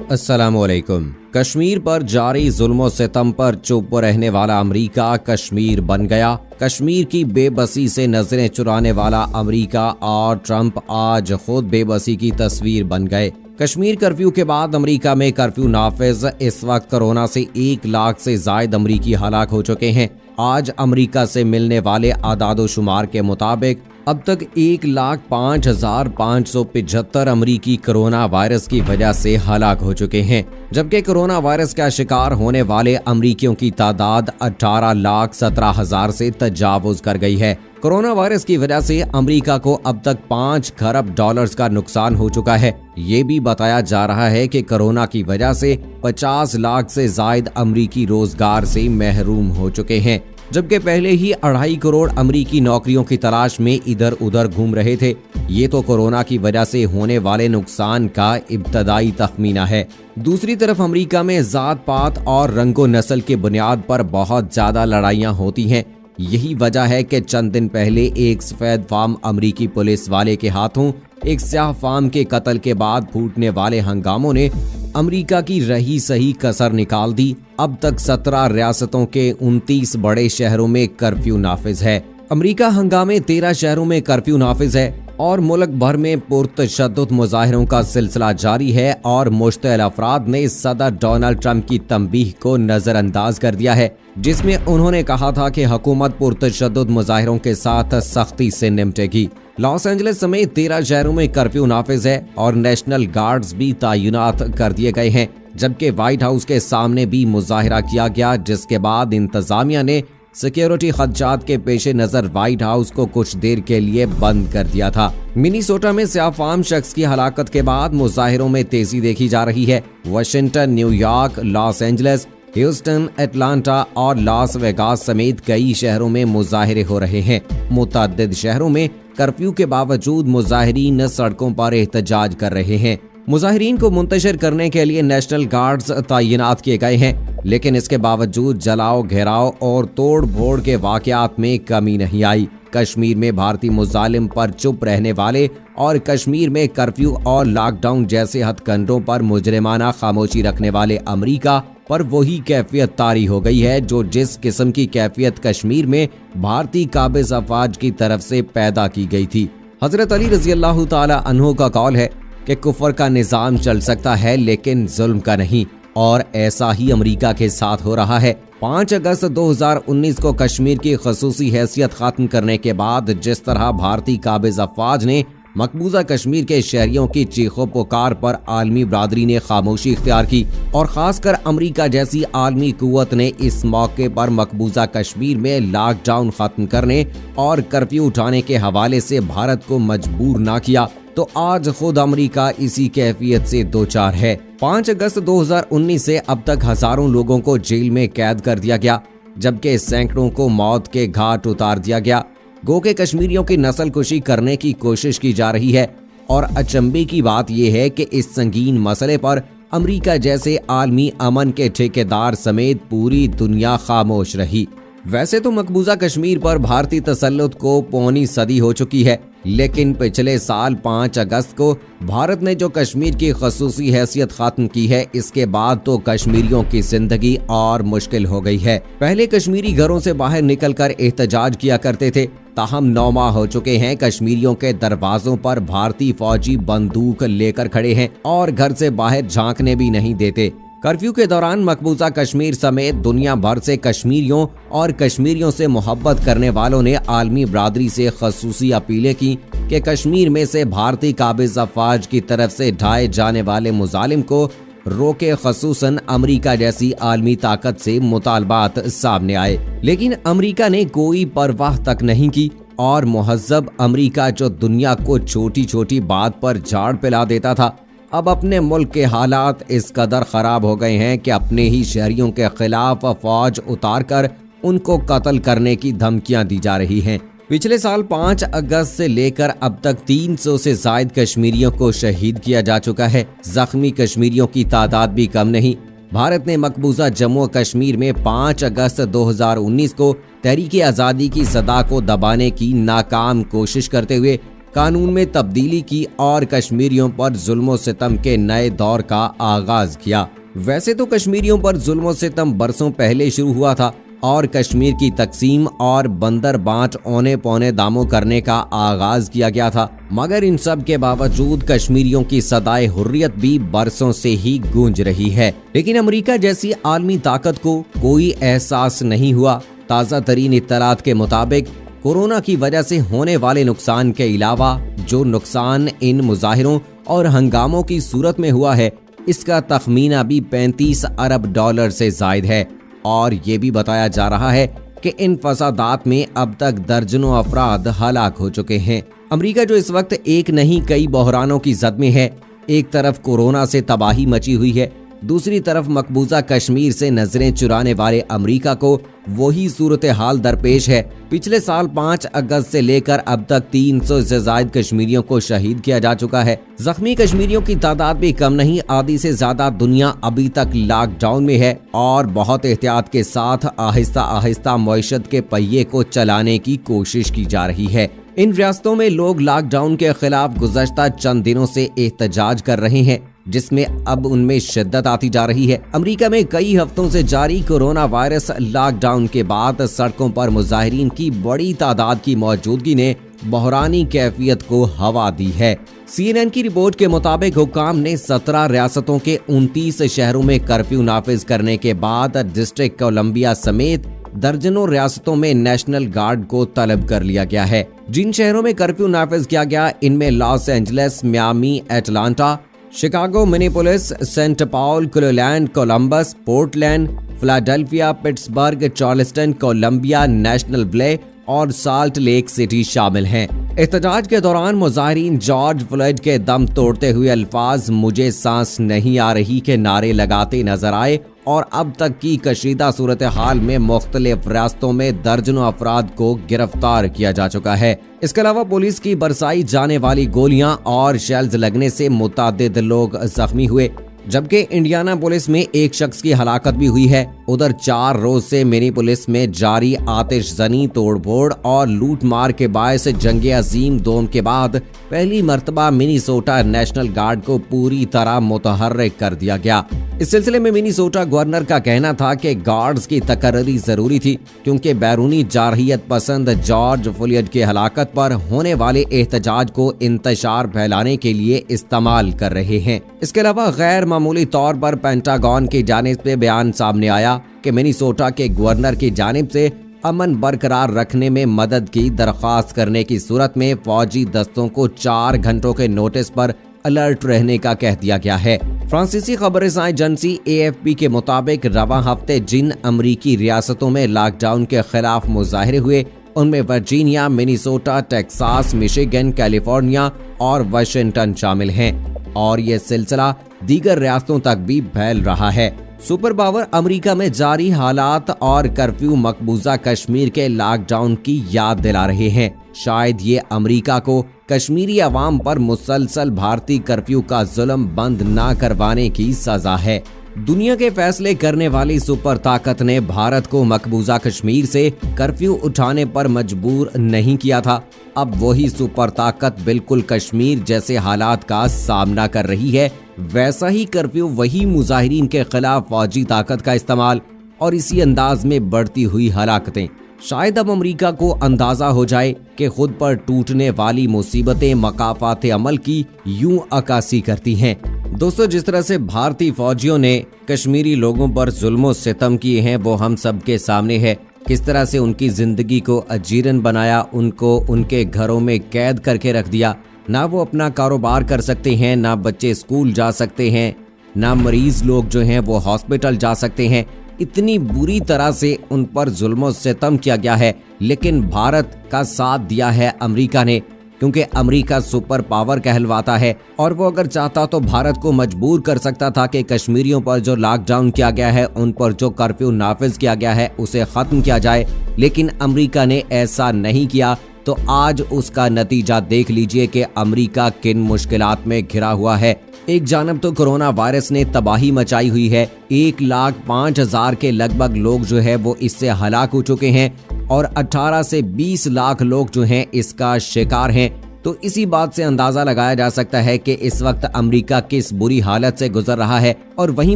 अस्सलामुअलैकुम। कश्मीर पर जारी जुल्म सितम पर चुप रहने वाला अमरीका कश्मीर बन गया। कश्मीर की बेबसी से नजरें चुराने वाला अमरीका और ट्रंप आज खुद बेबसी की तस्वीर बन गए। कश्मीर कर्फ्यू के बाद अमरीका में कर्फ्यू नाफिज। इस वक्त कोरोना से 1 लाख से जायद अमरीकी हलाक हो चुके हैं। आज अमरीका से मिलने वाले आदादोशुमार के मुताबिक अब तक 1,05,575 अमरीकी कोरोना वायरस की वजह से हलाक हो चुके हैं, जबकि कोरोना वायरस का शिकार होने वाले अमरीकियों की तादाद 18,17,000 से तजावुज कर गई है। कोरोना वायरस की वजह से अमरीका को अब तक $5 खरब का नुकसान हो चुका है। ये भी बताया जा रहा है कि कोरोना की वजह से 50 लाख से जायद अमरीकी रोजगार से महरूम हो चुके हैं, जबकि पहले ही 2.5 करोड़ अमरीकी नौकरियों की तलाश में इधर उधर घूम रहे थे। ये तो कोरोना की वजह से होने वाले नुकसान का इब्तदाई तखमीना है। दूसरी तरफ अमरीका में जात पात और रंगो नस्ल की बुनियाद पर बहुत ज्यादा लड़ाइयां होती हैं। यही वजह है कि चंद दिन पहले एक सफेद फार्म अमरीकी पुलिस वाले के हाथों एक स्याह फार्म के कत्ल के बाद फूटने वाले हंगामों ने अमरीका की रही सही कसर निकाल दी। अब तक 17 रियासतों के 29 बड़े शहरों में कर्फ्यू नाफिज है। अमरीका हंगामे 13 शहरों में कर्फ्यू नाफिज है और मुल्क भर में पुरतशद्दुद मुजाहिरों का सिलसिला जारी है और मुश्तइल अफराद ने सदर डोनाल्ड ट्रंप की तंबीह को नजरअंदाज कर दिया है, जिसमें उन्होंने कहा था कि हुकूमत पुरतशद्दुद मुजाहिरों के साथ सख्ती से निपटेगी। लॉस एंजलिस समेत 13 शहरों में कर्फ्यू नाफिज है और नेशनल गार्ड्स भी तैनात कर दिए गए हैं, जबकि व्हाइट हाउस के सामने भी मुजाहिरा किया गया, जिसके बाद इंतजामिया ने सिक्योरिटी खदशात के पेश नजर व्हाइट हाउस को कुछ देर के लिए बंद कर दिया था। मिनीसोटा में स्याह फार्म शख्स की हलाकत के बाद मुजाहिरों में तेजी देखी जा रही है। Washington, New York, Los Angeles, Houston, Atlanta और लास वेगास समेत कई शहरों में मुजाहिरे हो रहे हैं। मुतअद्दिद शहरों में कर्फ्यू के बावजूद मुजाहिरीन सड़कों पर एहतजाज कर रहे हैं। मुजाहिरीन को मुंतशिर करने के लिए नेशनल गार्ड्स तैनात किए गए हैं, लेकिन इसके बावजूद जलाओ, घेराव और तोड़ फोड़ के वाकयात में कमी नहीं आई। कश्मीर में भारतीय मुजालिम पर चुप रहने वाले और कश्मीर में कर्फ्यू और लॉकडाउन जैसे हथकंडों पर मुजरिमाना खामोशी रखने वाले अमरीका पर वही कैफियत तारी हो गई है जो जिस किस्म की कैफियत कश्मीर में भारतीय काबिज अफवाज की तरफ से पैदा की गई थी। हजरत अली रजी अल्लाह ताला अन्हु का कौल है कि कुफर का निजाम चल सकता है लेकिन जुल्म का नहीं, और ऐसा ही अमरीका के साथ हो रहा है। 5 अगस्त 2019 को कश्मीर की खसूसी हैसियत खत्म करने के बाद जिस तरह भारतीय काबिज अफवाज ने मकबूजा कश्मीर के शहरियों की चीखों पुकार पर आलमी बरादरी ने खामोशी इख्तियार की और खासकर अमरीका जैसी आलमी कुव्वत ने इस मौके पर मकबूजा कश्मीर में लॉकडाउन खत्म करने और कर्फ्यू उठाने के हवाले से भारत को मजबूर ना किया, तो आज खुद अमरीका इसी कैफियत से दो चार है। 5 अगस्त 2019 से अब तक हजारों लोगों को जेल में कैद कर दिया गया, जबकि सैकड़ों को मौत के घाट उतार दिया गया। गो के कश्मीरियों की नस्ल कुशी करने की कोशिश की जा रही है और अचंभे की बात यह है कि इस संगीन मसले पर अमरीका जैसे आलमी अमन के ठेकेदार समेत पूरी दुनिया खामोश रही। वैसे तो मकबूजा कश्मीर पर भारतीय तसल्लुत को पौनी सदी हो चुकी है, लेकिन पिछले साल 5 अगस्त को भारत ने जो कश्मीर की खसूसी हैसियत खत्म की है, इसके बाद तो कश्मीरियों की जिंदगी और मुश्किल हो गई है। पहले कश्मीरी घरों से बाहर निकलकर एहतजाज किया करते थे, ताहम 9 माह हो चुके हैं कश्मीरियों के दरवाजों पर भारतीय फौजी बंदूक लेकर खड़े हैं और घर से बाहर झांकने भी नहीं देते। कर्फ्यू के दौरान मकबूजा कश्मीर समेत दुनिया भर से कश्मीरियों और कश्मीरियों से मोहब्बत करने वालों ने आलमी बरादरी से खसूसी अपीलें की कि कश्मीर में से भारतीय काबिज अफवाज की तरफ से ढाए जाने वाले मुजालिम को रोके, खसूसन अमरीका जैसी आलमी ताकत से मुतालबात सामने आए। लेकिन अमरीका ने कोई परवाह तक नहीं की और मुहज्जब अमरीका जो दुनिया को छोटी छोटी बात पर झाड़ पिला देता था, अब अपने मुल्क के हालात इस कदर खराब हो गए हैं कि अपने ही शहरियों के खिलाफ फौज उतारकर उनको कत्ल करने की धमकियां दी जा रही हैं। पिछले साल 5 अगस्त से लेकर अब तक 300 से जायद कश्मीरियों को शहीद किया जा चुका है। जख्मी कश्मीरियों की तादाद भी कम नहीं। भारत ने मकबूजा जम्मू कश्मीर में 5 अगस्त 2019 को तहरीक आज़ादी की सदा को दबाने की नाकाम कोशिश करते हुए कानून में तब्दीली की और कश्मीरियों पर जुल्म सितम के नए दौर का आगाज किया। वैसे तो कश्मीरियों पर जुल्म सितम बरसों पहले शुरू हुआ था और कश्मीर की तकसीम और बंदर बांट औने पौने दामों करने का आगाज किया गया था, मगर इन सब के बावजूद कश्मीरियों की सदाए हुर्रियत भी बरसों से ही गूंज रही है। लेकिन अमेरिका जैसी आलमी ताकत को कोई एहसास नहीं हुआ। ताज़ा तरीन इत्तलात के मुताबिक कोरोना की वजह से होने वाले नुकसान के अलावा जो नुकसान इन मुजाहिरों और हंगामों की सूरत में हुआ है, इसका तखमीना भी 35 अरब डॉलर से जायद है। और ये भी बताया जा रहा है कि इन फसादात में अब तक दर्जनों अफराद हलाक हो चुके हैं। अमेरिका जो इस वक्त एक नहीं कई बहरानों की जद में है, एक तरफ कोरोना से तबाही मची हुई है, दूसरी तरफ मकबूजा कश्मीर से नजरें चुराने वाले अमेरिका को वही सूरत हाल दरपेश है। पिछले साल 5 अगस्त से लेकर अब तक 300 से ज्यादा कश्मीरियों को शहीद किया जा चुका है। जख्मी कश्मीरियों की तादाद भी कम नहीं, आधी से ज्यादा दुनिया अभी तक लॉकडाउन में है और बहुत एहतियात के साथ आहिस्ता आहिस्ता मईशत के पहिए को चलाने की कोशिश की जा रही है। इन रियासतों में लोग लॉकडाउन के खिलाफ गुज़श्ता चंद दिनों से एहतजाज कर रहे हैं, जिसमें अब उनमें शिद्दत आती जा रही है। अमेरिका में कई हफ्तों से जारी कोरोना वायरस लॉकडाउन के बाद सड़कों पर मुजाहिरीन की बड़ी तादाद की मौजूदगी ने बहरानी कैफियत को हवा दी है। CNN की रिपोर्ट के मुताबिक हुक्काम ने 17 रियासतों के 29 शहरों में कर्फ्यू नाफिज करने के बाद डिस्ट्रिक्ट कोलंबिया समेत दर्जनों रियासतों में नेशनल गार्ड को तलब कर लिया गया है। जिन शहरों में कर्फ्यू नाफिज किया गया, इनमें Los Angeles, Miami, Atlanta, Chicago, Minneapolis, Saint Paul, Cleveland, Columbus, Portland, Philadelphia, Pittsburgh, Charleston, Columbia, Nashville और साल्ट लेक सिटी शामिल हैं। एहतजाज के दौरान मुजाहिरीन जॉर्ज फ्लॉयड के दम तोड़ते हुए अल्फाज "मुझे सांस नहीं आ रही" के नारे लगाते नजर आए और अब तक की कशीदा सूरत हाल में मुख्तलिफ रियासतों में दर्जनों अफराद को गिरफ्तार किया जा चुका है। इसके अलावा पुलिस की बरसाई जाने वाली गोलियां और शेल्स लगने से मुतादिद लोग जख्मी हुए, जबकि इंडियाना पुलिस में एक शख्स की हलाकत भी हुई है। उधर 4 रोज से मिनी पुलिस में जारी आतिशजनी, तोड़फोड़ और लूट मार के बायस जंगे अजीम दोम के बाद पहली मर्तबा मिनीसोटा नेशनल गार्ड को पूरी तरह मुतहर्रिक कर दिया गया। इस सिलसिले में मिनीसोटा गवर्नर का कहना था कि गार्ड्स की तकर्री जरूरी थी, क्योंकि बैरूनी जारहियत पसंद जॉर्ज फ्लॉयड की हलाकत पर होने वाले एहतजाज को इंतशार फैलाने के लिए इस्तेमाल कर रहे हैं। इसके अलावा गैर मामूली तौर पर पेंटागन की जानिब से बयान सामने आया कि मिनीसोटा के गवर्नर की जानिब से अमन बरकरार रखने में मदद की दरख्वास्त करने की सूरत में फौजी दस्तों को 4 घंटों के नोटिस पर अलर्ट रहने का कह दिया गया है। फ्रांसीसी खबरें एजेंसी AFP के मुताबिक रवां हफ्ते जिन अमरीकी रियासतों में लॉकडाउन के खिलाफ मुजाहरे हुए, उनमें Virginia, Minnesota, Texas, Michigan, California और वाशिंगटन शामिल हैं और ये सिलसिला दीगर रियासतों तक भी फैल रहा है। सुपर पावर अमेरिका में जारी हालात और कर्फ्यू मकबूजा कश्मीर के लॉकडाउन की याद दिला रहे हैं। शायद ये अमेरिका को कश्मीरी अवाम पर मुसलसल भारतीय कर्फ्यू का जुल्म बंद ना करवाने की सजा है। दुनिया के फैसले करने वाली सुपर ताकत ने भारत को मकबूजा कश्मीर से कर्फ्यू उठाने पर मजबूर नहीं किया था। अब वही सुपर ताकत बिल्कुल कश्मीर जैसे हालात का सामना कर रही है। वैसा ही कर्फ्यू, वही मुजाहिरीन के खिलाफ फौजी ताकत का इस्तेमाल और इसी अंदाज में बढ़ती हुई हलाकतें। शायद अब अमेरिका को अंदाजा हो जाए कि खुद पर टूटने वाली मुसीबतें मकाफात अमल की यूं अक्कासी करती हैं। दोस्तों, जिस तरह से भारतीय फौजियों ने कश्मीरी लोगों पर जुल्म सितम किए हैं वो हम सब के सामने है। किस तरह से उनकी जिंदगी को अजीरन बनाया, उनको उनके घरों में कैद करके रख दिया। ना वो अपना कारोबार कर सकते हैं, ना बच्चे स्कूल जा सकते हैं, ना मरीज लोग जो हैं वो हॉस्पिटल जा सकते हैं। इतनी बुरी तरह से उन पर जुल्म सितम किया गया है, लेकिन भारत का साथ दिया है अमेरिका ने, क्योंकि अमेरिका सुपर पावर कहलवाता है और वो अगर चाहता तो भारत को मजबूर कर सकता था कि कश्मीरियों पर जो लॉकडाउन किया गया है, उन पर जो कर्फ्यू नाफिज किया गया है, उसे खत्म किया जाए। लेकिन अमेरिका ने ऐसा नहीं किया, तो आज उसका नतीजा देख लीजिए कि अमेरिका किन मुश्किलात में घिरा हुआ है। एक जानब तो कोरोना वायरस ने तबाही मचाई हुई है, 1,05,000 के लगभग लोग जो है वो इससे हलाक हो चुके हैं और 18 से 20 लाख लोग जो हैं इसका शिकार हैं। तो इसी बात से अंदाजा लगाया जा सकता है कि इस वक्त अमेरिका किस बुरी हालत से गुजर रहा है। और वहीं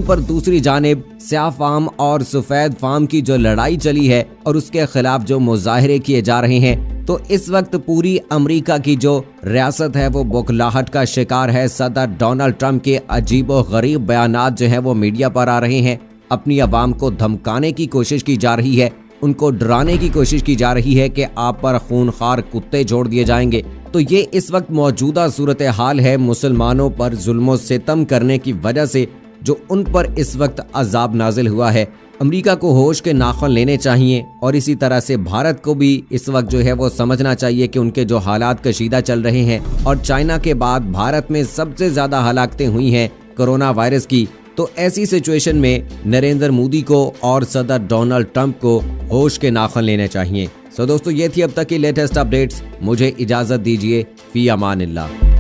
पर दूसरी जानिब स्याह फार्म और सफेद फार्म की जो लड़ाई चली है और उसके खिलाफ जो मुजाहरे किए जा रहे हैं, तो इस वक्त पूरी अमेरिका की जो रियासत है वो बौखलाहट का शिकार है। सदर डोनाल्ड ट्रंप के अजीबोगरीब बयानात जो है वो मीडिया पर आ रहे हैं। अपनी आवाम को धमकाने की कोशिश की जा रही है, उनको डराने की कोशिश की जा रही है कि आप पर खूनखार कुत्ते छोड़ दिए जाएंगे। तो ये इस वक्त मौजूदा सूरत हाल है मुसलमानों पर जुल्म सितम करने की वजह से जो उन पर इस वक्त अजाब नाजिल हुआ है। अमेरिका को होश के नाखून लेने चाहिए और इसी तरह से भारत को भी इस वक्त जो है वो समझना चाहिए कि उनके जो हालात कशीदा चल रहे हैं और चाइना के बाद भारत में सबसे ज़्यादा हलाकतें हुई हैं कोरोना वायरस की। तो ऐसी सिचुएशन में नरेंद्र मोदी को और सदर डोनाल्ड ट्रंप को होश के नाखून लेने चाहिए। सो दोस्तों, ये थी अब तक की लेटेस्ट अपडेट्स। मुझे इजाज़त दीजिए। फी अमानिल्लाह।